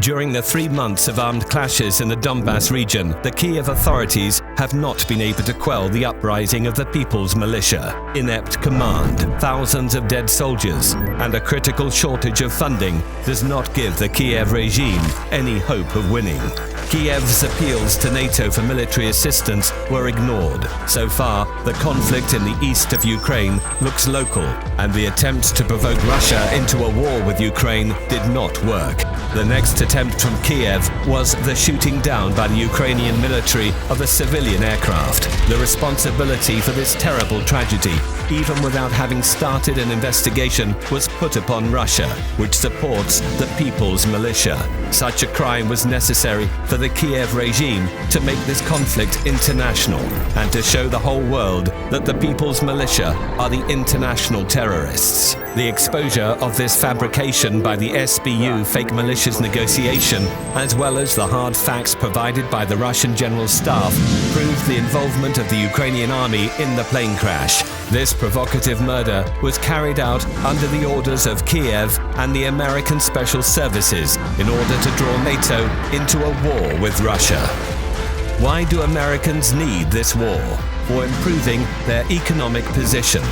During the 3 months of armed clashes in the Donbas region, the Kiev authorities have not been able to quell the uprising of the People's Militia. Inept command, thousands of dead soldiers, and a critical shortage of funding does not give the Kiev regime any hope of winning. Kiev's appeals to NATO for military assistance were ignored. So far, the conflict in the east of Ukraine looks local, and the attempts to provoke Russia into a war with Ukraine did not work. The next attempt from Kiev was the shooting down by the Ukrainian military of a civilian aircraft. The responsibility for this terrible tragedy, even without having started an investigation, was put upon Russia, which supports the People's Militia. Such a crime was necessary for the Kiev regime to make this conflict international and to show the whole world that the People's Militia are the international terrorists. The exposure of this fabrication by the SBU fake militias negotiation, as well as the hard facts provided by the Russian General Staff, proved the involvement of the Ukrainian army in the plane crash. This provocative murder was carried out under the orders of Kiev and the American Special Services in order to draw NATO into a war with Russia. Why do Americans need this war? For improving their economic position,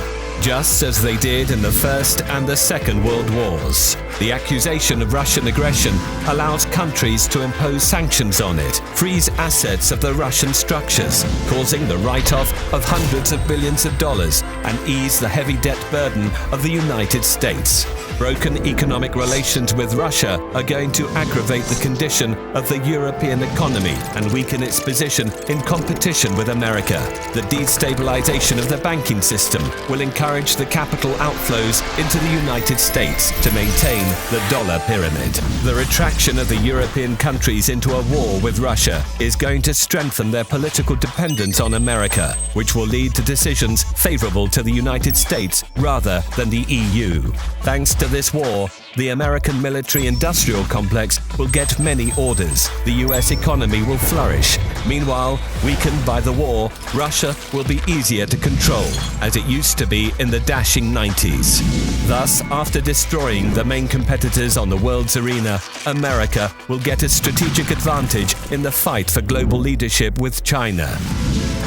just as they did in the First and the Second World Wars. The accusation of Russian aggression allows countries to impose sanctions on it, freeze assets of the Russian structures, causing the write-off of hundreds of billions of dollars, and ease the heavy debt burden of the United States. Broken economic relations with Russia are going to aggravate the condition of the European economy and weaken its position in competition with America. The destabilization of the banking system will encourage the capital outflows into the United States to maintain the dollar pyramid. The retraction of the European countries into a war with Russia is going to strengthen their political dependence on America, which will lead to decisions favorable to the United States rather than the EU. Thanks to this war, the American military-industrial complex will get many orders. The US economy will flourish. Meanwhile, weakened by the war, Russia will be easier to control, as it used to be in the dashing 90s. Thus, after destroying the main competitors on the world's arena, America will get a strategic advantage in the fight for global leadership with China.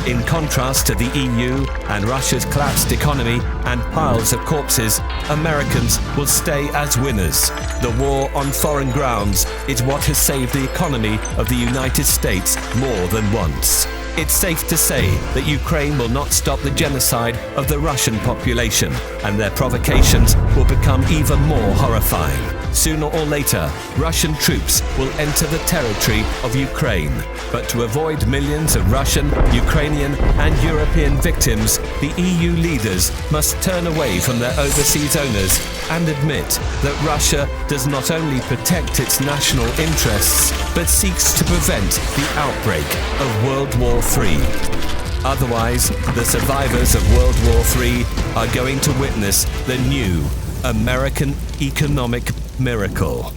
In contrast to the EU and Russia's collapsed economy and piles of corpses, Americans will stay as winners. The war on foreign grounds is what has saved the economy of the United States more than once. It's safe to say that Ukraine will not stop the genocide of the Russian population, and their provocations will become even more horrifying. Sooner or later, Russian troops will enter the territory of Ukraine. But to avoid millions of Russian, Ukrainian, and European victims, the EU leaders must turn away from their overseas owners and admit that Russia does not only protect its national interests, but seeks to prevent the outbreak of World War III. Otherwise, the survivors of World War III are going to witness the new American economic miracle.